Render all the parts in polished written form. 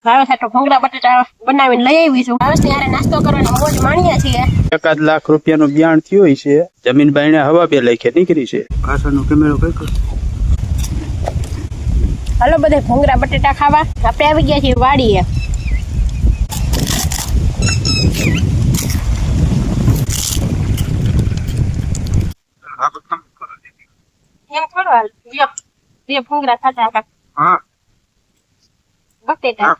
ભાવે છે તો ભૂંગળા બટેટા બનાવીને લઈ આવી છું. ભાવેશ ને યારે નાસ્તો કરવાનો મોજ માણ્યા છીએ. 1 લાખ રૂપિયાનું બિયાણ થયું છે. જમીન બાયણે હવા બે લખે નીકળી છે. પાછળનો કેમેરો કઈ કર. હાલો બધે ભૂંગળા બટેટા ખાવા. આપણે આવી ગયા છીએ વાડીએ. એમ થોડું હાલ બે ભૂંગળા ખાતા હતા. હા બટેટા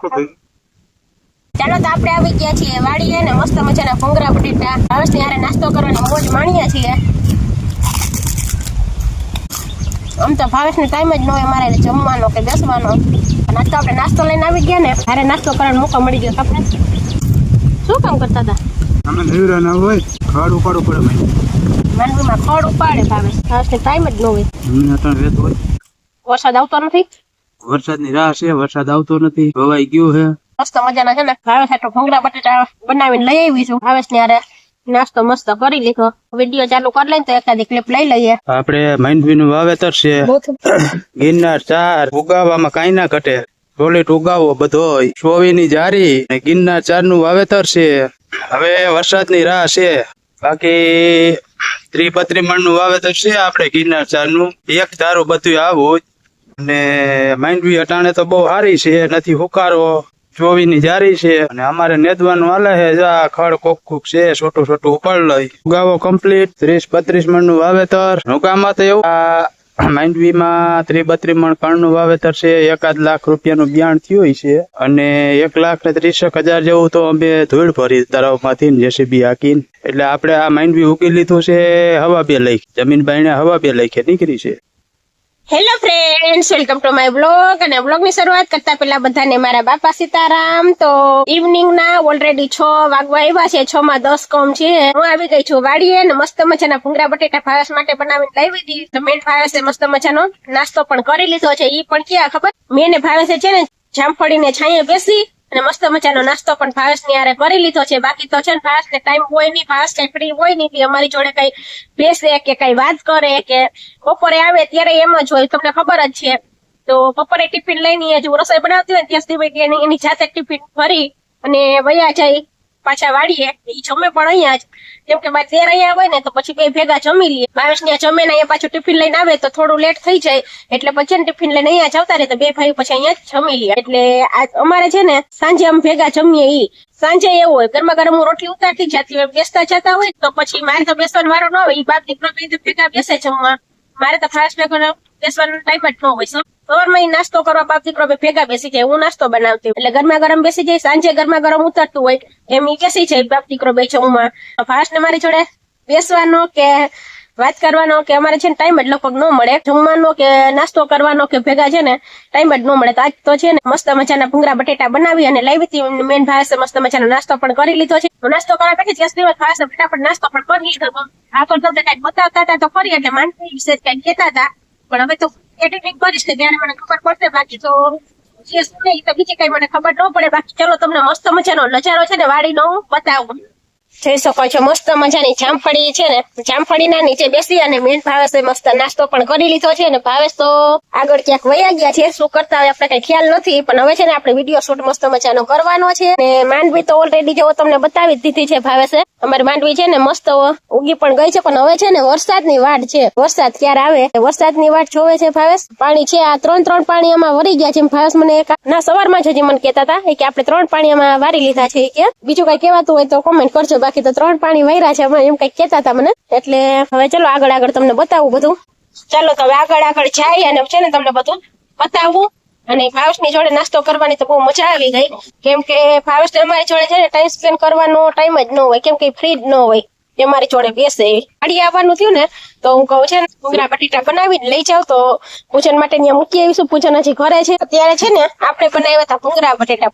ચાલો તો આપણે આવી ગયા છીએ વાડીએ ને મસ્ત મજાના ભૂંગળા બટેટા ભાવેશ ને યારે નાસ્તો કરવાનો મોજ માણ્યા છીએ. આમ તો ભાવેશ ને ટાઈમ જ ન હોય અમારે જમવાનો કે બેસવાનો. નાસ્તો આપણે નાસ્તો લઈને આવી ગયા ને ત્યારે નાસ્તો કરવાનો મોકો મળી ગયો. આપણે શું કામ કરતા હતા? અમે નવરા ના હોય ખાડ ઉપાડવું પડે ભાઈ. માંડવીમાં ખડ ઉપાડે ભાવેશ ને ટાઈમ જ ન હોય. અમને વેત હોય. વરસાદ આવતો નથી. વરસાદની રાહ છે. વરસાદ આવતો નથી. ભવાઈ ગયું છે. મસ્ત મજાના છે ને ભાવેશ તો ભૂંગળા બટેટા બનાવીને લઈ આવીશું. ભાવેશ ને યારે નાસ્તો મસ્ત કરી લીધો. વિડીયો ચાલુ કરી લઈને તો એકાદી ક્લિપ લઈ લઈએ. આપણે માંડવી નું વાવેતર છે. ગિરનાર 4 ઉગાવવામાં કઈ ના ઘટે. સોલિડ ઉગાવો બધો સોવી ની જારી ગિરનાર 4 નું વાવેતર છે. હવે વરસાદની રાહ છે. બાકી 30-32 મણ નું વાવેતર છે. આપણે ગિરનાર 4 નું એક ધારું બધું આવું. અને માંડવી અટાણે તો બહુ સારી છે. નથી હુકારો ચોવી ની જારી છે. અને અમારે નેદવાનું હાલે છે. જા ખડ કોક છે. છોટું છોટું ઉપાડ લઈ ઉગાવો કમ્પ્લીટ. 30-32 મણ નું વાવેતર. હુકામાં તો એવું માંડવીમાં 30-32 મણ કણ નું વાવેતર છે. 1 લાખ રૂપિયાનું બિયાણ થયું છે. અને 1,30,000 જેવું તો અમે ધૂળ ભરી તળાવમાંથી જેસીબી હાકીને. એટલે આપણે આ માંડવી ઉગી લીધું છે. હવા બે લઈ જમીન બાયણે હવા બે લખે નીકળી છે. Hello friends, welcome to my blog. અને બ્લોગ ની શરૂઆત કરતા પહેલા બધાને મારા બાપા સીતારામ. તો ઇવનિંગ ના ઓલરેડી 6 વાગવા આવ્યા છે. 6 માં 10 કમ છે. હું આવી ગઈ છું વાડીએ ને મસ્ત મજાના ભૂંગળા બટેટા ભાવેશ માટે બનાવીને લાવી દીધી. તો મેન ભાવેશે મસ્ત મજાનો નાસ્તો પણ કરી લીધો છે. ઈ પણ ક્યાં ખબર, મેં ને ભાવેશે છે ને જામફળીને છાંયે બેસી અને મસ્ત મજાનો નાસ્તો પણ ભાવેશ ની યારે કરી લીધો છે. બાકી તો છે ને ભાવેશ ને ટાઈમ હોય નહીં, ભાવેશ કઈ ફ્રી હોય નહીં, અમારી જોડે કઈ બેસે કે કઈ વાત કરે કે બપોરે આવે ત્યારે એમ જ હોય, તમને ખબર જ છે. તો બપોરે ટિફિન લઈને જો રસોઈ બનાવતી હોય ત્યાં સુધી એની જાતે ટિફિન ભરી અને વયા જાય પાછા વાળીએ. એ જમે પણ અહીંયા જ, કેમ કે બાર તેર અહીંયા હોય ને તો પછી બે ભેગા જમી લઈએ. ભાવેશ ને જમે ને અહીંયા પાછું ટિફિન લઈને આવે તો થોડું લેટ થઈ જાય. એટલે પછી ટિફિન લઈને અહીંયા જતા રહે તો બે ભાઈ પછી અહીંયા જ જમી લઈએ. એટલે અમારે છે ને સાંજે અમે ભેગા જમીએ. ઈ સાંજે એવું હોય ગરમા ગરમ હું રોટલી ઉતારતી જતી હોય, બેસતા જતા હોય તો પછી મારે તો બેસવાનો વારો ન હોય. ઈ બાપ દીકરો ભેગા બેસે જમવા. મારે તો ભાવેશ ભેગો બેસવાનો ટાઈમ જ ન હોય. સવારમાં નાસ્તો કરવા બાપ દીકરો ભેગા બેસી જાય. હું નાસ્તો બનાવતી એટલે ગરમા ગરમ બેસી જાય. સાંજે ગરમા ગરમ ઉતરતું હોય એમ ઈ બેસી જાય બાપ દીકરો બે જમવા. ભાવેશ ને મારી જોડે બેસવાનો કે વાત કરવાનો કે અમારે છે ને ટાઈમ જ લગભગ ન મળે. જમવાનો કે નાસ્તો કરવાનો કે ભેગા છે ને ટાઈમ જ ન મળે. તો આજ તો છે ને મસ્ત મજાના ભૂંગળા બટેટા બનાવી અને લાવી હતી. મેન ભાવેશે મસ્ત મજાનો નાસ્તો પણ કરી લીધો છે. નાસ્તો કરવા પછી ત્યાં સુધી ભાવેશે ફટાફટ નાસ્તો પણ કરી લીધો. આગળ તમને કઈક બતાવતા હતા તો ફરી એટલે માનવી વિશે કઈક કહેતા હતા. પણ હવે તો એડિટિંગ કરીશ ને ત્યારે મને ખબર પડશે. બાકી તો જે સુને તો બીજી કઈ મને ખબર ન પડે. બાકી ચલો તમને મસ્ત મજાનો નજારો છે ને વાડીનો હું બતાવું. જોઈ શકો છો મસ્ત મજાની જામફળી છે ને, જામફળીના નીચે બેસી અને મેન ભાવેશે મસ્ત નાસ્તો પણ કરી લીધો છે. અને ભાવેશ તો આગળ ક્યાંક વયા ગયા છે. શું કરતા હોય આપણે કઈ ખ્યાલ નથી. પણ હવે છે ને આપણે વિડીયો શૂટ મસ્ત મજાનો કરવાનો છે. અને માંડવી તો ઓલરેડી જેવો તમને બતાવી જ દીધી છે ભાવેશે. અમારી માંડવી છે ને મસ્ત ઉગી પણ ગઈ છે. પણ હવે છે ને વરસાદની વાટ છે. વરસાદ ક્યારે આવે વરસાદની વાટ જોવે છે ભાવેશ. પાણી છે આ 3 પાણી આમાં વરી ગયા છે. ભાવેશ મને ના સવારમાં જ હજી મને કહેતા હતા કે આપણે 3 પાણી આમાં વારી લીધા છે. કે બીજું કઈ કહેવાતું હોય તો કોમેન્ટ કરજો. બાકી તો 3 પાણી વાયરા છે એમ કઈક કહેતા હતા મને. એટલે હવે ચલો આગળ તમને બતાવું બધું. ચાલો તો હવે આગળ જાય અને છે ને તમને બધું બતાવું. અને ભાવેશ ની જોડે નાસ્તો કરવાની તો બહુ મજા આવી ગઈ. કેમ કે ભાવેશ ને અમારી જોડે છે ને ટાઈમ સ્પેન્ડ કરવાનો ટાઈમ જ ન હોય. કેમ કે ફ્રી જ ન હોય એ અમારી જોડે બેસે. ગાડી આવવાનું થયું ને તો હું કહું છે ને ભૂંગળા બટેટા બનાવીને લઈ જાવ તો પૂજન માટે ત્યાં મૂકી આવીશું. પૂજન હજી ઘરે છે. અત્યારે છે ને આપણે બનાવ્યા હતા ભૂંગળા બટેટા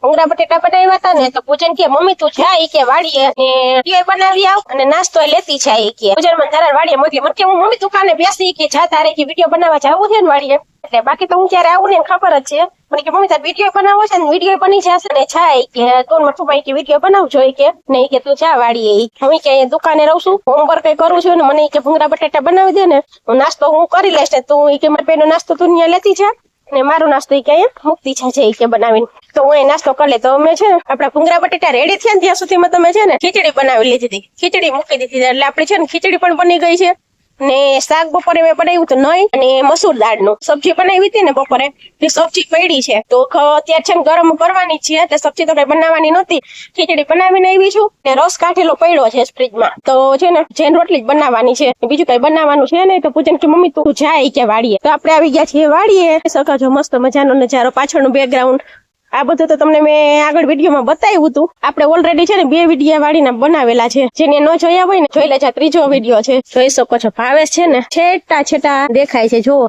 બનાવ્યા હતા ને તો પૂજન કે મમ્મી તું જાય કે વાડીએ ને બનાવી આવ અને નાસ્તો લેતી જાય કે પૂજન મને તારા વાડીએ મોકલી. મને કે હું મમ્મી દુકાને બેસી કે જા તારે કે વિડીયો બનાવવા જવું છે ને વાડીએ. એટલે બાકી તો હું ક્યારે આવું ને ખબર જ છે. મને કે મમ્મી તાર વિડીયો બનાવો છે ને વિડીયો બની જશે ને છાય કે તું મઠુભાઈ કે વિડીયો બનાવજો કે નહીં કે તું જા વાડીએ. હું કે દુકાને રહું છું, હોમવર્ક કઈ કરું છું ને મને કે ભૂંગળા બટેટા બનાવી દે ને નાસ્તો હું કરી લઈશ ને તું કે મારા બેનો નાસ્તો તું ત્યાં લેતી જા ને મારો નાસ્તો કે અહીંયા મૂકતી છે કે બનાવીને. તો હું અહીં નાસ્તો કરી લે. તો અમે છે ને આપડા ભૂંગળા બટેટા રેડી થયા ને ત્યાં સુધીમાં તમે છે ને ખીચડી બનાવી લીધી હતી, ખીચડી મૂકી દીધી એટલે આપડે છે ને ખીચડી પણ બની ગઈ છે. ને શાક બપોરે મેં બનાવ્યું હતું નહીં અને મસૂર દાળ નું સબ્જી બનાવી હતી ને બપોરે, એ સબ્જી પડી છે તો અત્યારે છે ને ગરમ કરવાની છે એટલે સબ્જી તો કઈ બનાવવાની નહોતી, ખીચડી બનાવીને આવી છું ને રસ કાઢેલો પડ્યો છે ફ્રીજમાં. તો છે ને જેન રોટલી જ બનાવવાની છે, બીજું કઈ બનાવવાનું છે ને. તો પૂજન કે મમ્મી તું જાય કે વાડીએ, તો આપણે આવી ગયા છીએ વાડીએ. શકો છો મસ્ત મજાનો નજારો, પાછળનું બેકગ્રાઉન્ડ આ બધું તો તમને મેં આગળ વિડીયોમાં બતાવ્યું હતું. આપણે ઓલરેડી છે ને 2 વિડીયો વાડીના બનાવેલા છે, જેને ન જોયા હોય ને જોઈ લેજો. 3જો વિડીયો છે, જોઈ શકો છો. ભાવેશ છે ને છેટા દેખાય છે, જુઓ.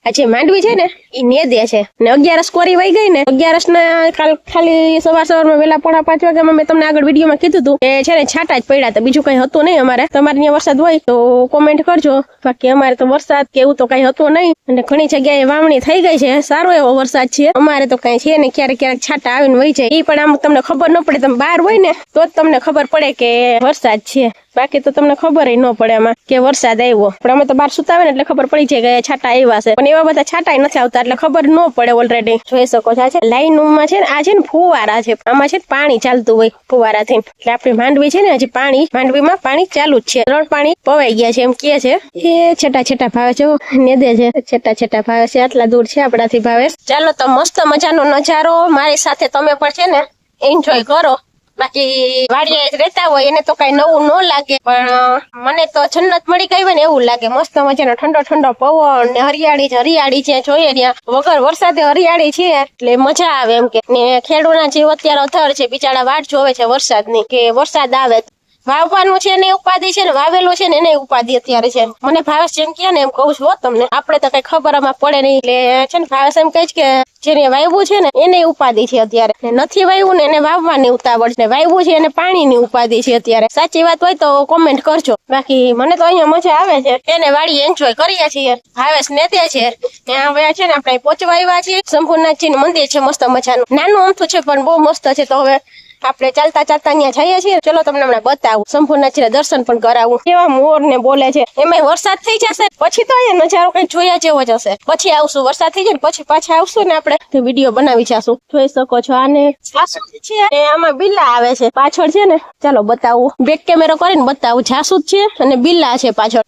આ જે માંડવી છે ને એ નેદે છે ને 11 કોરી વહી ગઈ ને 11 ના ખાલી સવારમાં વેલા 4:30 વાગ્યામાં મેં તમને આગળ વિડીયોમાં કીધું હતું કે છે ને છાંટા જ પડ્યા હતા, બીજું કઈ હતું નહીં અમારે. તમારે ત્યાં વરસાદ હોય તો કોમેન્ટ કરજો, બાકી અમારે તો વરસાદ કે એવું તો કઈ હતું નહીં અને ઘણી જગ્યાએ વાવણી થઈ ગઈ છે, સારો એવો વરસાદ છે. અમારે તો કઈ છે ને ક્યારેક છાંટા આવીને વહી જાય, એ પણ આમ તમને ખબર ન પડે. તમે બહાર હોય ને તો જ તમને ખબર પડે કે વરસાદ છે, બાકી તો તમને ખબર ન પડે એમાં કે વરસાદ આવ્યો. પણ અમે તો બહાર સુતા હોય ને એટલે ખબર પડી જાય કે છાંટા આવ્યા છે, પણ એવા બધા છાંટા નથી આવતા એટલે ખબર ન પડે. ઓલરેડી જોઈ શકો છો આ છે લાઈનમાં છે ને આ છે ને ફુવારા છે, આમાં છે પાણી ચાલતું હોય ફુવારાથી, એટલે આપણી માંડવી છે ને હજી માંડવીમાં પાણી ચાલુ જ છે. 3 પાણી પવાઈ ગયા છે એમ કે છે. એ છેટા ભાવે છે, નેદે છે, છેટા ભાવે છે. આટલા દૂર છે આપણાથી ભાવે. ચાલો તો મસ્ત મજાનો નજારો મારી સાથે તમે પણ છે ને એન્જોય કરો. બાકી વાડીએ રહેતા હોય એને તો કઈ નવું ન લાગે, પણ મને તો જન્નત મળી ગઈ હોય ને એવું લાગે. મસ્ત મજાનો ઠંડો પવન ને હરિયાળી છે, જોઈએ ત્યાં વગર વરસાદે હરિયાળી છે એટલે મજા આવે એમ કે. ને ખેડૂતના જીવ અત્યારે અધર છે, બિચારા વાટ જોવે છે વરસાદની કે વરસાદ આવે. વાવવાનું છે ને ઉપાધિ છે ને વાવેલું છે ને એને ઉપાધિ અત્યારે છે. મને ભાવેશ જેમ કે ને એમ કહું છું તમને, આપડે તો કઈ ખબર આમાં પડે નહીં એટલે છે ને ભાવેશ એમ કહે કે જેને વાવ્યું છે ને એને ઉપાધિ છે અત્યારે, નથી વાવ્યું ને એને વાવવાની ઉતાવળ છે, વાવ્યું છે એને પાણીની ઉપાધિ છે અત્યારે. સાચી વાત હોય તો કોમેન્ટ કરજો. બાકી મને તો અહીંયા મજા આવે છે, એને વાડી એન્જોય કરીએ છીએ. ભાવેશ નેતે છે ત્યાં હવે છે ને આપણે પહોંચવા આવ્યા છીએ. શંભુનાથજી નું મંદિર છે મસ્ત મજાનું, નાનું અમથું છે પણ બહુ મસ્ત છે. તો હવે આપણે ચાલતા ત્યાં જઈએ છીએ. ચલો તમને હમણાં બતાવું, શંભુનાથજીના દર્શન પણ કરાવું. કેવા મોર ને બોલે છે, એમાં વરસાદ થઈ જશે પછી તો અહીંયા નજારો કઈ જોયા જેવો જ હશે. પછી આવશું, વરસાદ થઈ જાય પછી પાછા આવશું ને આપણે તો વિડીયો બનાવી જાશું. જોઈ શકો છો આને જાસૂદ છે, આમાં બિલ્લા આવે છે પાછળ છે ને. ચાલો બતાવું, બેક કેમેરો કરીને બતાવું. જાસૂદ છે અને બિલ્લા છે પાછળ,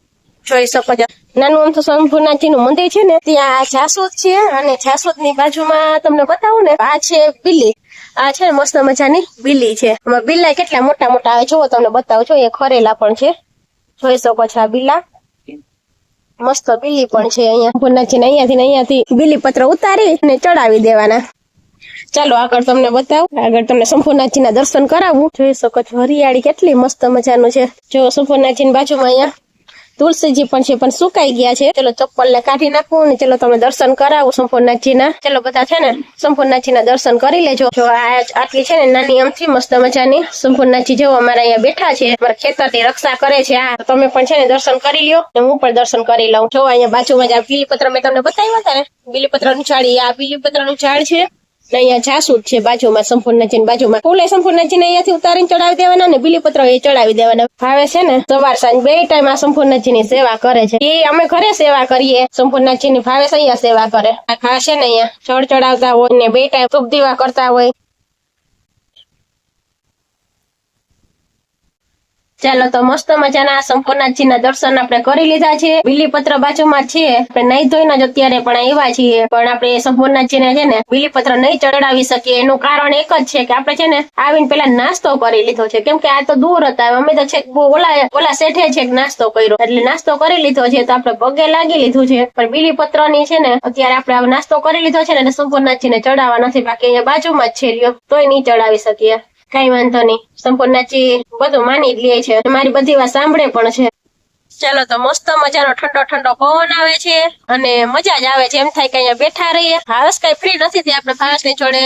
જોઈ શકો છો. નાનું આમ તો શંભુનાથજી નું મંદિર છે ને ત્યાં જાસૂદ છે અને જાસૂદ ની બાજુમાં તમને બતાવું ને આ છે બિલ્લી. આ છે ને મસ્ત મજાની બિલ્લી છે. બિલ્લા કેટલા મોટા આવે જુઓ, તમને બતાવું છો. એ ખરેલા પણ છે, જોઈ શકો છો. આ બિલ્લા મસ્ત બિલ્લી પણ છે. અહીંયા શંભુનાથજી અહીંયાથી બિલ્લી પત્ર ઉતારી અને ચડાવી દેવાના. ચાલો આગળ તમને બતાવું, આગળ તમને શંભુનાથજી ના દર્શન કરાવું. જોઈ શકો છો હરિયાળી કેટલી મસ્ત મજાનું છે. જો શંભુનાથજી ની બાજુમાં અહીંયા તુલસીજી પણ છે પણ સુકાઈ ગયા છે. ચલો ચપ્પલ ને કાઢી નાખવું ને ચલો તમને દર્શન કરાવું શંભુનાથજી ના. ચલો બધા છે ને શંભુનાથજી ના દર્શન કરી લેજો. જો આટલી છે ને નાની આમથી મસ્ત મજાની શંભુનાથજી જેવો અમારા અહીંયા બેઠા છે, અમારા ખેતર ની રક્ષા કરે છે. આ તમે પણ છે ને દર્શન કરી લ્યો ને હું પણ દર્શન કરી લઉં. જો અહીંયા બાજુમાં જ આ બીલીપત્ર મેં તમને બતાવ્યા હતા ને, બીલીપત્ર નું ઝાડ, આ બીલીપત્ર નું ઝાડ છે. અહીંયા જાસૂદ છે બાજુમાં, શંભુનાથજી ની બાજુમાં. ફૂલે શંભુનાથજી ને અહીંયાથી ઉતારીને ચડાવી દેવાના ને બીલીપત્ર એ ચડાવી દેવાના. ભાવે છે ને સવાર સાંજ 2 ટાઈમ આ શંભુનાથજી ની સેવા કરે છે. એ અમે ઘરે સેવા કરીએ શંભુનાથજી ની, ભાવે અહીંયા સેવા કરે. આ ઘા છે ને અહીંયા ચડ ચડાવતા હોય ને 2 ટાઈમ ધૂપ દીવા કરતા હોય. ચાલો તો મસ્ત મજાના શંભુનાથજી ના દર્શન આપણે કરી લીધા છે. બીલીપત્ર બાજુમાં છે, આપણે નહીં ધોઈને જ અત્યારે પણ આવ્યા છીએ, પણ આપણે શંભુનાથજી ને છે ને બીલીપત્ર નહીં ચડાવી શકીએ. એનું કારણ એક જ છે કે આપણે છે ને આવીને પેલા નાસ્તો કરી લીધો છે, કેમ કે આ તો દૂર હતા. અમે તો છે ઓલા શેઠે છે નાસ્તો કર્યો, એટલે નાસ્તો કરી લીધો છે તો આપણે પગે લાગી લીધું છે. પણ બીલીપત્ર ની છે ને અત્યારે આપણે નાસ્તો કરી લીધો છે ને શંભુનાથજી ને ચડાવવા નથી, બાકી અહીંયા બાજુમાં જ છે રહ્યો તોય નહીં ચડાવી શકીએ. કઈ વાંધો નહીં, શંભુનાથજી બધું માની જ લે છે, મારી બધી વાત સાંભળે પણ છે. ચાલો તો મસ્ત મજાનો ઠંડો પવન આવે છે અને મજા જ આવે છે. એમ થાય કે અહીંયા બેઠા રહીએ. ભાવેશ કઈ ફ્રી નથી, આપણે ભાવેશ ની જોડે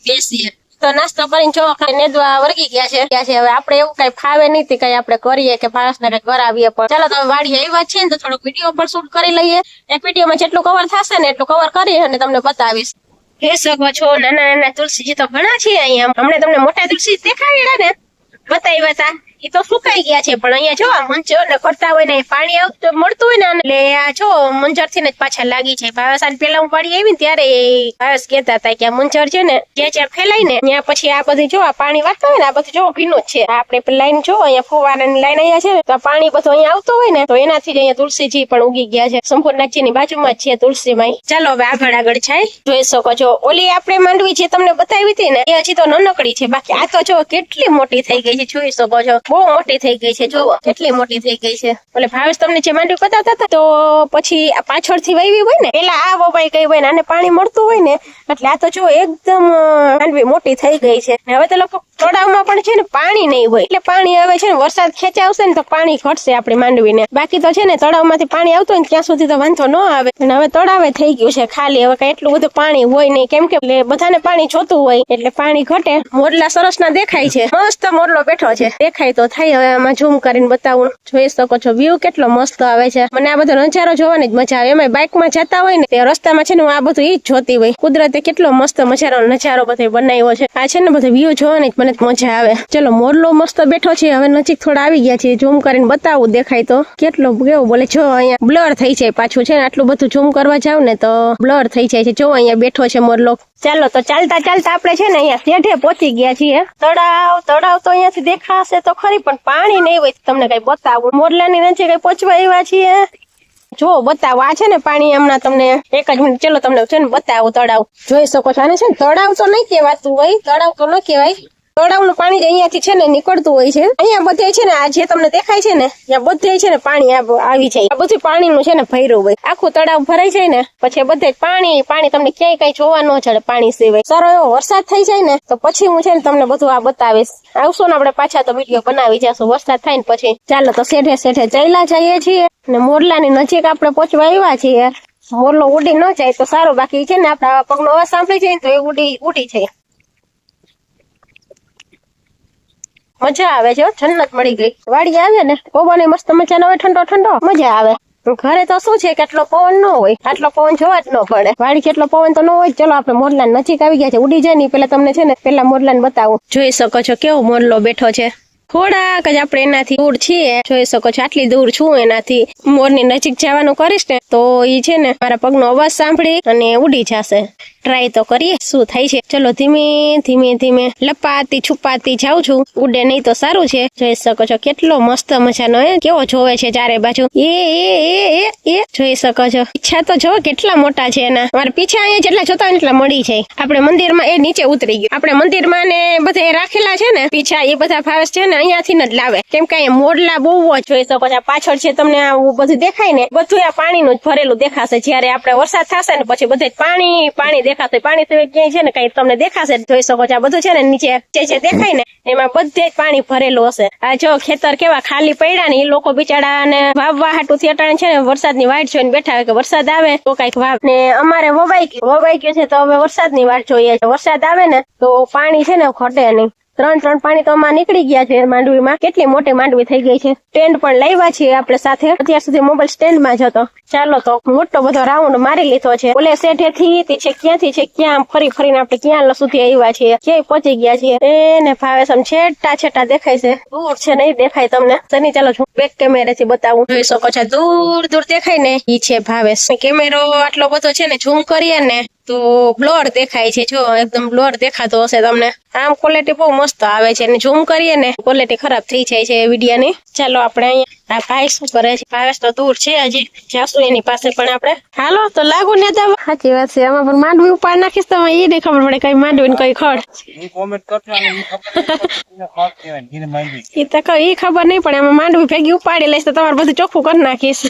બેસીએ. તો નાસ્તો કરીને જો નેદવા વર્ગી ગયા છે. હવે આપણે એવું કઈ ફાવે નહીં કઈ આપણે કરીએ કે ભાવેશ ને કઈ કરાવીએ. પણ ચાલો તમે વાડી આવ્યા છે ને તો થોડોક વિડીયો પણ શૂટ કરી લઈએ. એક વિડીયોમાં જેટલું કવર થશે ને એટલું કવર કરી અને તમને બતાવીશ. જોઈ શકો છો નાના તુલસીજી તો ઘણા છે અહીંયા. હમણાં તમને મોટા તુલસી દેખાડ્યા ને બતાવ્યા હતા, એ તો સુકાઈ ગયા છે પણ અહીંયા જો આ મંજર ને કરતા હોય ને પાણી આવતું મળતું હોય ને એટલે આ જો મંજર થી જ પાછા લાગી છે. ભાવેશ પેલા હું પાડી આવી ને ત્યારે ભાવેશ કહેતા હતા કે આ મંજર છે ને જ્યાં ફેલાય ને ત્યાં પછી આ બધું જો આ પાણી વાળતા હોય ને આ બધું જો ભીનું જ છે. આપણે લાઈન જો અહીંયા ફુવારાની લાઈન અહીંયા છે ને તો આ પાણી બધું અહીંયા આવતું હોય ને તો એનાથી જ અહીંયા તુલસીજી પણ ઉગી ગયા છે. સંપૂર્ણજી ની બાજુમાં જ છે તુલસી માઈ. ચાલો હવે આગળ જાય. જોઈ શકો છો ઓલી આપણે માંડવી જે તમને બતાવી હતી ને એ હજી તો નાનકડી છે. બાકી આ તો જો કેટલી મોટી થઈ ગઈ છે. જોઈ શકો છો બહુ મોટી થઈ ગઈ છે. જો કેટલી મોટી થઈ ગઈ છે. એટલે ભાવેશ તમને જે માંડવી બતાવતા હતા તો પછી આ પાછળથી વાવી હોય ને પેલા આ વવાઈ ગઈ હોય ને આને પાણી મળતું હોય ને એટલે આ તો જો એકદમ માંડવી મોટી થઈ ગઈ છે. હવે તો લોકો તળાવમાં પણ છે ને પાણી નહીં હોય એટલે પાણી હવે છે ને વરસાદ ખેંચાવશે ને તો પાણી ઘટશે આપણી માંડવીને. બાકી તો છે ને તળાવમાંથી પાણી આવતું હોય ને ત્યાં સુધી તો વાંધો ન આવે. અને હવે તળાવે થઈ ગયું છે ખાલી. હવે કઈ એટલું બધું પાણી હોય નહીં કેમ કે બધાને પાણી જોતું હોય એટલે પાણી ઘટે. મોરલા સરસ ના દેખાય છે. મસ્ત મોરલો બેઠો છે. દેખાય તો થાય. હવે આમાં ઝૂમ કરીને બતાવું. જોઈ શકો છો વ્યૂ કેટલો મસ્ત આવે છે. મને આ બધો નજારો જોવાની જ મજા આવે. એમાં બાઇકમાં જતા હોય ને તે રસ્તામાં છે ને હું આ બધું ઈ જ જોતી હોય. કુદરતે કેટલો મસ્ત નજારો બધો બનાવ્યો છે. આ છે ને બધો વ્યૂ જોવાની જ મને મજા આવે. ચલો મોરલો મસ્ત બેઠો છે. હવે નજીક થોડા આવી ગયા છે. ઝૂમ કરીને બતાવું દેખાય તો કેટલો કેવો બોલે. જો અહીંયા બ્લર થઈ જાય પાછું છે ને આટલું બધું ઝૂમ કરવા જાવ ને તો બ્લર થઈ જાય છે. જો અહીંયા બેઠો છે મોરલો. ચાલો તો ચાલતા આપણે છે ને અહીંયા શેઢે પહોંચી ગયા છીએ. તળાવ તો અહીંયાથી દેખાશે તો ખરી પણ પાણી નહીં હોય. તમને કઈ બતાવું મોરલાની નજીક કઈ પહોંચવા આવ્યા છીએ. જો બતાવો આ છે ને પાણી હમણાં તમને એક જ મિનિટ ચલો તમને છે ને બતાવો. તળાવ જોઈ શકો છો. આને છે ને તળાવ તો નહીં કહેવાતું હોય. તળાવ તો ન કહેવાય. તળાવનું પાણી જ અહીંયાથી છે ને નીકળતું હોય છે. અહીંયા બધે છે ને આ જે તમને દેખાય છે ને ત્યાં બધે છે ને પાણી આવી જાય. આ બધું પાણીનું છે ને ભર્યું હોય. આખું તળાવ ભરાઈ જાય ને પછી બધે પાણી તમને ક્યાંય કઈ જોવા ન ચડે પાણી સિવાય. સારો એવો વરસાદ થઈ જાય ને તો પછી હું છે ને તમને બધું આ બતાવીશ. આવશો ને આપણે પાછા તો વિડીયો બનાવી જશું વરસાદ થાય ને પછી. ચાલો તો શેઠે ચાલ્યા જઈએ છીએ ને મોરલાની નજીક આપણે પહોંચવા આવ્યા છીએ. મોરલો ઉડી ન જાય તો સારું. બાકી છે ને આપડા પગનો અવાજ સાંભળી જાય તો એ ઉડી જાય. મજા આવે છે. ઠંડક મળી ગઈ. વાડી આવે ને પવન મસ્ત મજાનો હોય. ઠંડો મજા આવે. ઘરે તો શું છે કે એટલો પવન ન હોય. આટલો પવન જોવા જ ન પડે. વાડી કેટલો પવન તો ન હોય. ચલો આપણે મોરલા નજીક આવી ગયા છે. ઉડી જાય ને પેલા તમને છે ને પેલા મોરલા ને બતાવું. જોઈ શકો છો કેવો મોરલો બેઠો છે. થોડાક જ આપણે એનાથી દૂર છીએ. જોઈ શકો છો આટલી દૂર છું એનાથી. મોરની નજીક જવાનું કરીશ ને તો ઈ છે ને મારા પગનો અવાજ સાંભળી અને ઉડી જશે. ટ્રાય તો કરીએ શું થાય છે. ચલો ધીમે લપાતી છુપાતી જાઉં છું. ઉડે નહીં તો સારું છે. જોઈ શકો છો કેટલો મસ્ત મજાનો કેવો જોવે છે ચારે બાજુ. એ જોઈ શકો છો. ઈચ્છા તો જો કેટલા મોટા છે એના. મારા પીછે અહીંયા જેટલા જોતા હોય એટલા મળી જાય. આપણે મંદિરમાં એ નીચે ઉતરી ગયું. આપણે મંદિરમાં ને બધા રાખેલા છે ને પીછા એ બધા ભાવેશ છે ને અહીંયાથી જ લાવે. કેમ કે અહીંયા મોરલા બહુ જ જોઈ શકો છો. પાછળ છે તમને આ બધું દેખાય ને બધું આ પાણીનું જ ભરેલું દેખાશે. જયારે આપણે વરસાદ થશે ને પછી બધે પાણી દેખાશે. પાણી સિવાય ક્યાંય છે ને કઈ તમને દેખાશે. જોઈ શકો છો આ બધું છે ને નીચે જે દેખાય ને એમાં બધે જ પાણી ભરેલું હશે. આ જો ખેતર કેવા ખાલી પડ્યા ને એ લોકો બિચારા ને વાવવા હાટું થી અટાણે છે ને વરસાદની વાટ જોઈને બેઠા હોય કે વરસાદ આવે તો કઈક વાવ. ને અમારે વવાઈ ગયું છે તો હવે વરસાદની વાટ જોઈએ. વરસાદ આવે ને તો પાણી છે ને ઘટે નહીં. ત્રણ પાણી તો આમાં નીકળી ગયા છે માંડવીમાં. કેટલી મોટી માંડવી થઈ ગઈ છે. સ્ટેન્ડ પણ લાવ્યા છીએ આપણે સાથે. અત્યાર સુધી મોબાઈલ સ્ટેન્ડમાં જ હતો. ચાલો તો મોટો બધો રાઉન્ડ મારી લીધો છે. ઓલે શેઠેથી છે ક્યાંથી છે ક્યાં ફરીને આપણે ક્યાં સુધી આવ્યા છીએ. ક્યાંય પહોંચી ગયા છીએ. એને ભાવે સમ છેટા દેખાય છે. દૂર છે નહીં દેખાય તમને. સની ચાલો હું બેક કેમેરાથી બતાવું. જોઈ શકો છો દૂર દેખાય ને ઈ છે ભાવેશ. કેમેરો આટલો બધો છે ને ઝૂમ કરીએ ને તો બ્લર દેખાય છે. જો એકદમ બ્લર દેખાતો હશે તમને. આમ ક્વોલિટી બહુ મસ્ત આવે છે. ઝૂમ કરીએ ને ક્વોલિટી ખરાબ થઈ જાય છે વિડીયોની. ચાલો આપણે અહીંયા આ ભાઈ શું કરે છે. ભાવેશ તો દૂર છે હજી. જાશું એની પાસે પણ આપણે. હાલો તો લાગુ ને દવા. સાચી વાત છે. આમાં પણ માંડવી ઉપાડ નાખીશ તો એ નહીં ખબર પડે કઈ માંડવી ને કઈ ખડ. એ તો કઈ ખબર નહીં પડે. આમાં માંડવી ભેગી ઉપાડી લઈશ તો તમારે બધું ચોખ્ખું કરી નાખીશ.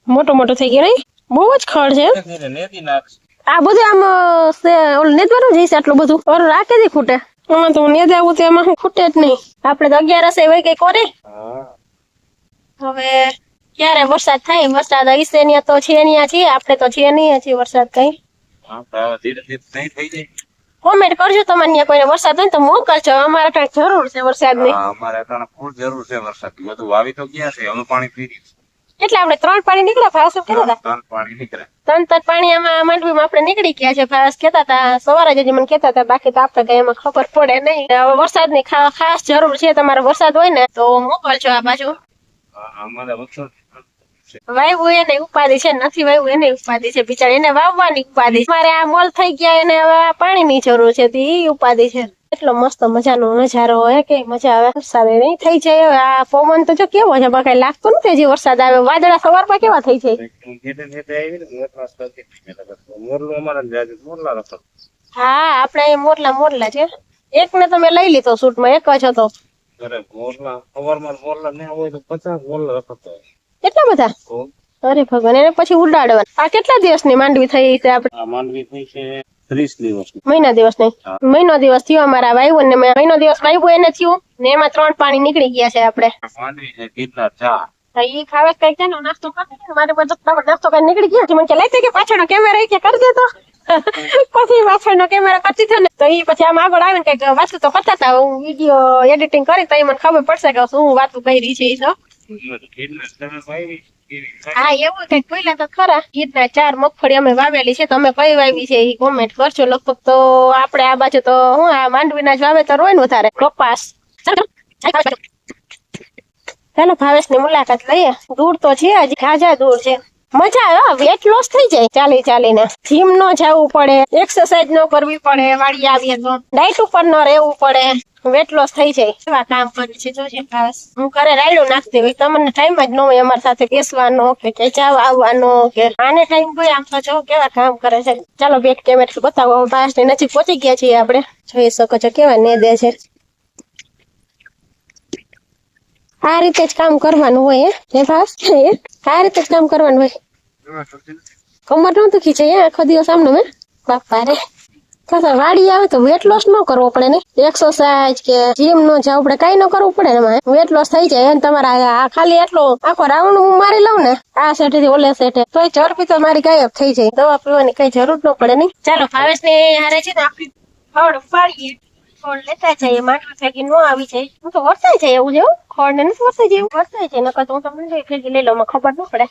મોટું થઈ ગયું નહીં. બહુ જ ખડ છે. આ બધું આમ નેદવાનું જઈશ આટલું બધું. ઓર રાખે જ ખૂટે. આમાં તો નેદ આવું તો એમાં ખૂટે જ નહીં. આપડે તો 11 હોય કઈ કરે. હવે ક્યારે વરસાદ થાય. વરસાદ ઈસે ને તો છે નહીં છીએ. આપણે તો છે નહીં છીએ વરસાદ કઈ. કોમેન્ટ કરજો તમારે કોઈને વરસાદ હોય તો મોકલજો. અમારે કઈક જરૂર છે વરસાદની. અમારે ફૂલ જરૂર છે વરસાદ. બધું વાવી તો ગયા છે. અમે પાણી પી એટલે આપણે 3 પાણી નીકળ્યા ભાવસ એમ કહેતા હતા. પાણી નીકળે 3 પાણી આમાં માંડવીમાં આપણે નીકળી ગયા છે. ભાવસ કહેતા હતા સવારે જ હજી મને કહેતા હતા, બાકી તો આપણે કઈ એમાં ખબર પડે નહીં. હવે વરસાદની ખાસ જરૂર છે. તમારે વરસાદ હોય ને તો મોકલજો આ બાજુ. અમારે વરસાદ વાવ્યું એને ઉપાધિ છે, નથી વાવ્યું એને ઉપાધિ છે. બિચારી એને વાવવાની ઉપાધિ છે. મારે આ મોલ થઈ ગયા એને હવે પાણીની જરૂર છે, તો ઈ ઉપાધિ છે. એટલો મસ્ત મજાનો નજારો હોય કે મજા આવે. વરસાદ નહીં થઈ જાય. હવે આ પવન તો જો કેવો છે, કઈ લાગતું નથી હજી વરસાદ આવે. વાદળા સવારમાં કેવા થઈ જાય. હા આપણે અહીં મોરલા છે. એક ને તમે લઈ લીધો શૂટમાં, એક જ હતો. કેટલા બધા? અરે ભગવાન, એને પછી ઉડાડવા. આ કેટલા દિવસની માંડવી થઈ છે આપણે? માંડવી થઈ છે 30 દિવસ. મહિના દિવસ નહીં, મહિનો દિવસ થયો અમારા વાયુ ને મહિનો દિવસ વાયુ એને થયું ને એમાં 3 પાણી નીકળી ગયા છે આપણે. માંડવી છે ગિરનાર ચા. ઈ ખાવે કઈક છે ને નાસ્તો કરી મારે બધું નાસ્તો કરી નીકળી ગયા. મને કે લાઈ કે પાછળનો કેમેરા કે કરી દેતો. પછી પાછળનો કેમેરા કરતી થયો ને તો ઈ પછી આમ આગળ આવીને કઈક વાતો તો કરતા હતા. હું વિડીયો એડિટિંગ કરી તો મને ખબર પડશે કે શું વાતો કરી છે. ઈ તો હા એવું કઈક પહેલા તો ખરા. ગીરના 4 મગફળી અમે વાવેલી છે. તમે કઈ વાવી છે એ કોમેન્ટ કરજો. લગભગ તો આપણે આ બાજુ તો હું આ માંડવીના જ વાવેતર હોય ને વધારે. કપાસ. ચાલો ભાવેશ ની મુલાકાત લઈએ. દૂર તો છે હજી, ખાજા દૂર છે. મજા આવે, વેટ લોસ થઈ જાય ચાલીને. જીમ નો જવું પડે, એક્સરસાઇઝ નો કરવી પડે. વાડી આવીએ તો ડાઈટ ઉપર ન રહેવું પડે, વેટ લોસ થઈ જાય. એવા કામ કરે છે જોજે ભાવેશ. હું ઘરે રાયડું નાખતી હોય, તમને ટાઈમ જ ન હોય અમારી સાથે બેસવાનો કે જવા આવવાનો કે આને ટાઈમ હોય. આમ તો જો કેવા કામ કરે છે. ચાલો બેક કેમેરા બતાવો. ભાવેશ ની નજીક પહોંચી ગયા છીએ આપણે. જોઈ શકો છો કેવા નેદે છે. આ રીતે જ કામ કરવાનું હોય હે ભાવેશ? આ રીતે જ કામ કરવાનું હોય. કમર નો દુખી છે આખો દિવસ આમનો મેં? બાપા રે. વાડી આવે તો વેટ લોસ ન કરવો પડે ને, એક્સરસાઇઝ કે જીમ નો જવું પડે, કઈ ન કરવું પડે ને. વેટ લોસ થઈ જાય. અને તમારા આ ખાલી એટલો આખો રાઉન્ડ હું મારી લઉં ને આ સેટે થી ઓલે સેટે તો ચરબી તો મારી ગાયબ થઈ જાય. દવા પીવાની કઈ જરૂર ન પડે નહીં. ચાલો ભાવેશ ને હારે છે ને આપડી ખડ ઉપાડીએ. ખોળ લેતા જઈએ. માટલું ફેંકી ન આવી જાય. હું તો વર્તાઈ જાય એવું છે. ખોળ ને નથી વર્તાઈ જાય, એવું વર્તાઈ જાય. નકર હું તમને ફેંકી લઈ લઉં, ખબર ન પડે.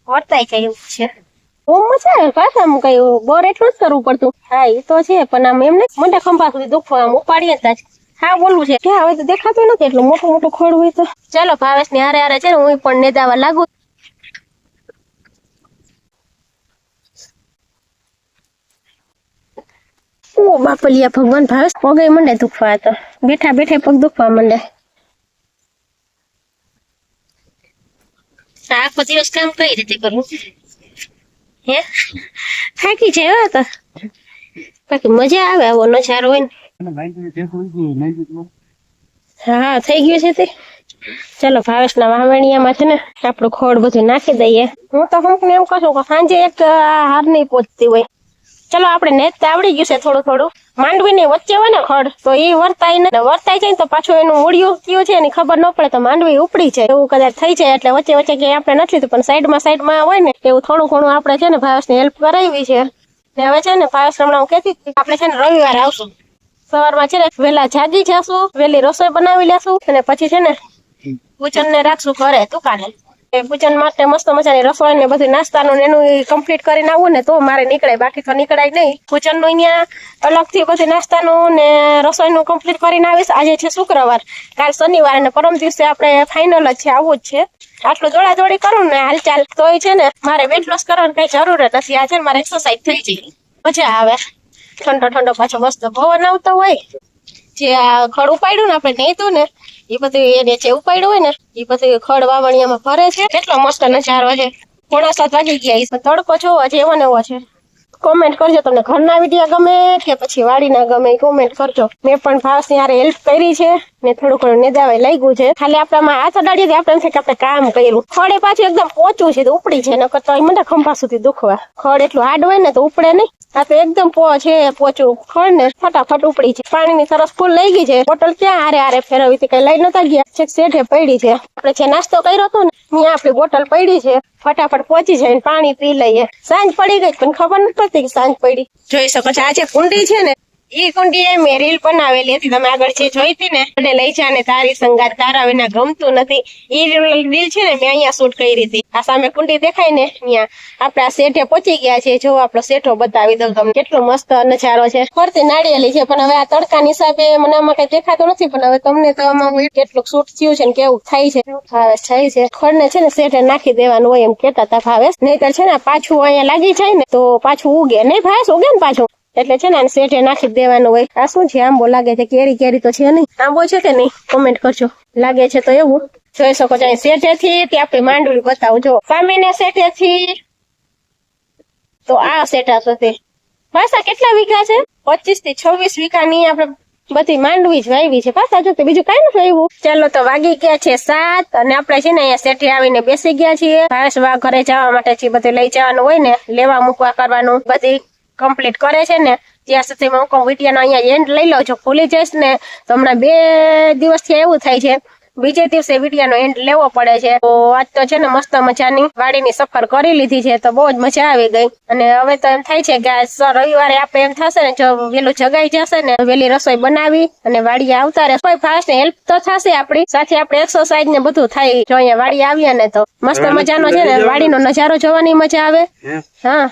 વર્તાઈ જાય એવું છે. બહુ મજા આવે. પાછા આમ કઈ બોર એટલું જ કરવું પડતું. હા એ તો છે, પણ આમ એમને મોટા ખંભા સુધી દુખવા આમ ઉપાડીએ જ. હા બોલવું છે ક્યાં હવે તો દેખાતું નથી એટલું મોટું ખોડ હોય તો. ચાલો ભાવેશ ની હારે છે ને હું પણ નેદાવા લાગુ. ઓ બાપલિયા ભગવાન, ભાવેશ પગે મંડે દુખવા. તો બેઠા પગ દુખવા મંડે. આખો દિવસ કામ કઈ રીતે કરવું હે? થાકી જાય તો બાકી મજા આવે. આવો નજારો હોય ને. હા થઈ ગયું છે તે. ચાલો ભાવેશ ના વાવણીયામાં છે ને આપણું ખોડ બધું નાખી દઈએ. હું તો હું એમ કહું છું કે સાંજે એક હાર નહીં પહોંચતી હોય. ચલો આપણે નેત આવડી ગયું છે થોડું. માંડવી ની વચ્ચે હોય ને ખડ તો એ વર્તાય જાય તો પાછું એનું મૂળિયું કયું છે એની ખબર ન પડે તો માંડવી ઉપડી જાય. એવું કદાચ થઈ જાય. એટલે વચ્ચે ક્યાંય આપણે નથી લીધું, પણ સાઈડમાં હોય ને એવું થોડું ઘણું આપણે છે ને ભાવેશ ની હેલ્પ કરાવી છે. ને હવે છે ને ભાવેશ હમણાં હું કહેતી આપણે છે ને રવિવારે આવશું. સવારમાં છે ને વહેલા જાગી જશું, વહેલી રસોઈ બનાવી લેશું અને પછી છે ને પૂજન ને રાખશું ઘરે દુકાને. પૂજન માટે મસ્ત મજાની રસોઈ ને બધું નાસ્તાનું એનું કમ્પ્લીટ કરીને આવું ને તો મારે નીકળે, બાકી તો નીકળાય નહીં. પૂજન નું અહીંયા અલગથી બધું નાસ્તાનું ને રસોઈનું કમ્પ્લીટ કરીને આવીશ. આજે છે શુક્રવાર, કાલ શનિવાર અને પરમ દિવસે આપણે ફાઇનલ જ છે, આવું જ છે. આટલું દોડાદોડી કરું ને હાલચાલ તોય છે ને મારે વેટ લોસ કરવાની કઈ જરૂર જ નથી. આ છે ને મારે એક્સરસાઇઝ થઈ જાય, મજા આવે. ઠંડો પાછો મસ્ત પવન આવતો હોય. જે આ ખડ ઉપાડ્યું ને આપણે નહીં તું ને એ બધું એને જે ઉપાડ્યું હોય ને એ બધું ખડ વાવણીયામાં ભરે છે. કેટલો મસ્ત નજારો છે. 7:30 વાગી ગયા. તડકો જોવો છે એવો ને એવો છે. કોમેન્ટ કરજો તમને ઘરના વિડીયો ગમે કે પછી વાડીના ગમે, કોમેન્ટ કરજો. મેં પણ ભાવેશ ની હારે હેલ્પ કરી છે ને થોડું ઘણું નેદાવાય લાગ્યું છે. ખાલી આપણામાં હાથ અડાડીએ આપણે એમ છે કે આપણે કામ કર્યું. ખડે પાછું એકદમ પોચું છે તો ઉપડી છે, નકર તો મને ખંભા સુધી દુખવા. ખડ એટલું હાર્ડ હોય ને તો ઉપડે નહીં. આ તો એકદમ પોચું ખડ ને ફટાફટ ઉપડી છે. પાણીની સરસ ફૂલ લઈ ગઈ છે. બોટલ ક્યાં હારે ફેરવી હતી, કઈ લઈ નતા ગયા. છેક શેઠે પડી છે. આપણે જે નાસ્તો કર્યો હતો ને ત્યાં આપણી બોટલ પડી છે. ફટાફટ પહોંચી જાય પાણી પી લઈએ. સાંજ પડી ગઈ પણ ખબર નથી પડતી કે સાંજ પડી. જોઈ શકો છો આ જે કુંડી છે ને ઈ કુંડી મેં રીલ બનાવેલી હતી, તમે આગળ જે જોઈ હતી ને, મને લઈ જા ને તારી સંગાત તારા વિના ગમતું નથી, ઈ રીલ છે ને મેં અહીંયા શૂટ કરી હતી. આ સામે કુંડી દેખાય ને ત્યાં આપડા શેઠે પહોંચી ગયા છે. જો આપણો શેઠો બતાવી દઉં તમને, કેટલો મસ્ત નજારો છે. ફરતી નાળિયેરી છે, પણ હવે આ તડકાની હિસાબે મને આમાં કઈ દેખાતો નથી, પણ હવે તમને તો આમાં કેટલું શૂટ થયું છે ને કેવું થાય છે. ભાવેશ થાય છે ખડને છે ને શેઠે નાખી દેવાનું હોય એમ કેતા હતા ભાવેશ, નહીતર છે ને પાછું અહીંયા લાગી જાય ને તો પાછું ઉગે નહીં. ભાવેશ ઉગે ને પાછું, એટલે છે ને શેઠે નાખી દેવાનું હોય. આ શું છે? આંબો લાગે છે. કેરી તો છે નહીં. આંબો છે કે નહીં કોમેન્ટ કરજો. લાગે છે તો એવું જોઈ શકો છો. શેઠે થી તે આપણી માંડવી બતાવજો. સામેના શેઠે થી તો આ શેઠા સુધી પાછા કેટલા વીઘા છે? 25 થી 26 વીઘાની આપણે બધી માંડવી જ વાવી છે. પાછા જો બીજું કઈ નથી વાવ્યું. ચાલો તો વાગી ગયા છે 7 અને આપણે છે ને અહીંયા શેઠે આવીને બેસી ગયા છીએ. ભાવેશ ઘરે જવા માટે છે બધું લઈ જવાનું હોય ને, લેવા મૂકવા કરવાનું બધી કમ્પ્લીટ કરે છે ને ત્યાં સુધી હું વિડિયાનો અહીંયા એન્ડ લઈ લઉં છું. ભૂલી જઈશ ને તો હમણાં 2 દિવસથી એવું થાય છે, બીજે દિવસે વિડિયાનો એન્ડ લેવો પડે છે. તો આજ તો છે ને મસ્ત મજાની વાડીની સફર કરી લીધી છે, તો બહુ જ મજા આવી ગઈ. અને હવે તો એમ થાય છે કે રવિવારે આપણે એમ થશે ને જો વેલું જગાઈ જશે ને, વેલી રસોઈ બનાવી અને વાડીએ આવતા રહે. કોઈ ફાસ્ટ હેલ્પ તો થશે આપણી સાથે, આપણે એક્સરસાઇઝ ને બધું થાય. જો અહીંયા વાડી આવીએ ને તો મસ્ત મજાનો છે ને વાડીનો નજારો જોવાની મજા આવે. હા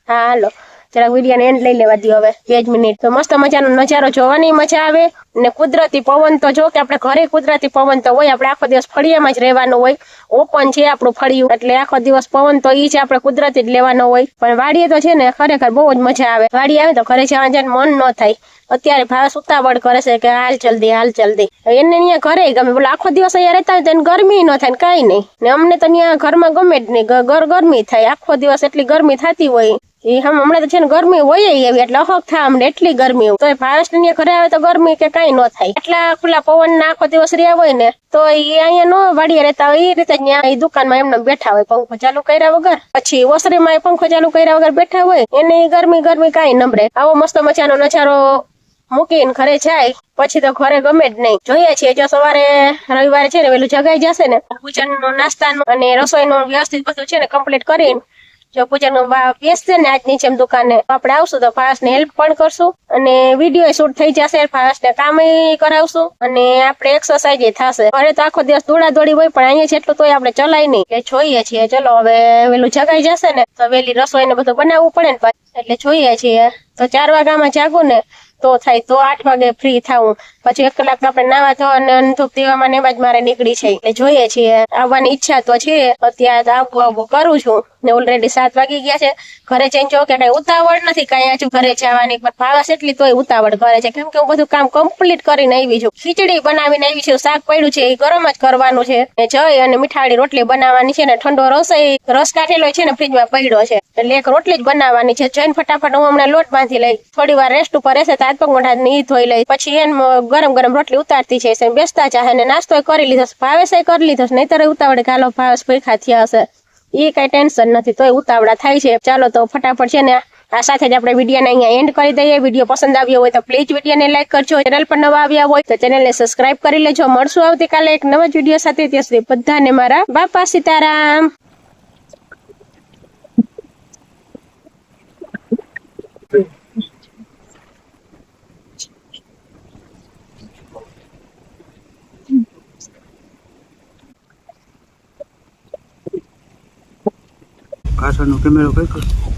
હાલો જરાક વિડિયાનો એન્ડ લઈ લેવા દો હવે 2 મિનિટ. તો મસ્ત મજાનો નજારો જોવાની મજા આવે ને કુદરતી પવન તો જો કે આપણે ઘરે કુદરતી પવન તો હોય, આપણે આખો દિવસ ફળિયામાં જ રહેવાનું હોય. ઓપન છે આપણું ફળિયું, એટલે આખો દિવસ પવન તો ઈ છે આપણે કુદરતી જ લેવાનો હોય. પણ વાડીએ તો છે ને ખરેખર બહુ જ મજા આવે. વાડી આવે તો ઘરે જવાનું છે મન ન થાય. અત્યારે ભાવેશ ઉતાવળ કરે છે કે હાલ જલ્દી એને અહીંયા ઘરે ગમે. બોલો આખો દિવસ અહીંયા રહેતા હોય તો ગરમી ન થાય કઈ નહીં. ને અમને તો ત્યાં ઘરમાં ગમે જ નહીં, ગરમી થાય આખો દિવસ, એટલી ગરમી થતી હોય. હમણાં તો છે ને ગરમી હોય એવી, એટલે અહક થાય અમને એટલી ગરમી. તો ભાવેશ ને ઘરે આવે તો ગરમી કે કઈ ન થાય. એટલા ખુલ્લા પવન ના આખો દિવસ રહ્યા હોય ને તો એ અહીંયા નો વાડીએ રહેતા હોય, એ રીતે ત્યાં દુકાનમાં એમને બેઠા હોય પંખો ચાલુ કર્યા વગર, પછી ઓસરીમાં પંખો ચાલુ કર્યા વગર બેઠા હોય. એને ગરમી કઈ નબળે. આવો મસ્ત મજાનો નજારો મૂકીને ઘરે જાય પછી તો ઘરે ગમે જ નહીં. જોઈએ છીએ જો સવારે રવિવારે છે ને વેલું જગાઈ જશે ને, પૂજન નો નાસ્તાનું અને રસોઈનું વ્યવસ્થિત બધું છે ને કમ્પ્લીટ કરીને જો પૂજન બેસશે ને આજની જેમ દુકાને, આપણે આવશું તો ભાવેશને હેલ્પ પણ કરશું અને વિડીયો શૂટ થઈ જશે, ભાવેશને કામ કરાવશું અને આપણે એક્સરસાઇઝ થશે. ઘરે તો આખો દિવસ દોડી હોય, પણ અહીંયા જેટલું તોય આપણે ચલાય નહીં. એટલે જોઈએ છીએ ચલો હવે વેલું જગાઈ જશે ને તો વેલી રસોઈ ને બધું બનાવવું પડે ને, એટલે જોઈએ છીએ તો 4 વાગ્યામાં જાગું ને તો થાય તો 8 વાગે ફ્રી થાવું. પછી 1 કલાક આપણે નાવા ધોવા ધૂપ દેવામાં ને એમાં જ મારે નીકળી છે. એટલે જોઈએ છીએ આવવાની ઈચ્છા તો છે, અત્યારે આવું કરું છું ને. ઓલરેડી 7 વાગી ગયા છે. ઘરે જઈને જો કે કઈ ઉતાવળ નથી કઈ હજુ ઘરે જવાની, પણ ભાવેશ એટલી તોય ઉતાવળ કરે છે કેમ કે હું બધું કામ કમ્પ્લીટ કરીને આવી છું. ખીચડી બનાવીને આવી છું, શાક પડ્યું છે એ ગરમ જ કરવાનું છે, જઈ અને મીઠાડી રોટલી બનાવવાની છે ને ઠંડો રસ કાઢેલો છે ને ફ્રીજમાં પડ્યો છે, એટલે એક રોટલી જ બનાવવાની છે. જઈને ફટાફટ હું હમણાં લોટ બાંધી લઈ, થોડી વાર રેસ્ટ ઉપર રહેશે તો હાથ પગ મોઢા ની ધોઈ લઈ, પછી એને ગરમ રોટલી ઉતારતી છે બેસતા ચાહે ને નાસ્તો કરી લીધો, ભાવેશ કરી લીધો, નહીતર ઉતાવળે કાલો ભાવેશ ભૂખા થયા હશે. એ કઈ ટેન્શન નથી, તોય ઉતાવળા થાય છે. ચાલો તો ફટાફટ છે ને આ સાથે જ આપણે વિડીયોને અહીંયા એન્ડ કરી દઈએ. વિડીયો પસંદ આવ્યો હોય તો પ્લીઝ વિડીયોને લાઈક કરજો. ચેનલ પર નવા આવ્યા હોય તો ચેનલને સબસ્ક્રાઇબ કરી લેજો. મળશું આવતીકાલે એક નવા જ વિડીયો સાથે. ત્યાં સુધી બધાને મારા બાપા સીતારામ. પાછળનો કેમેરો કઈ કર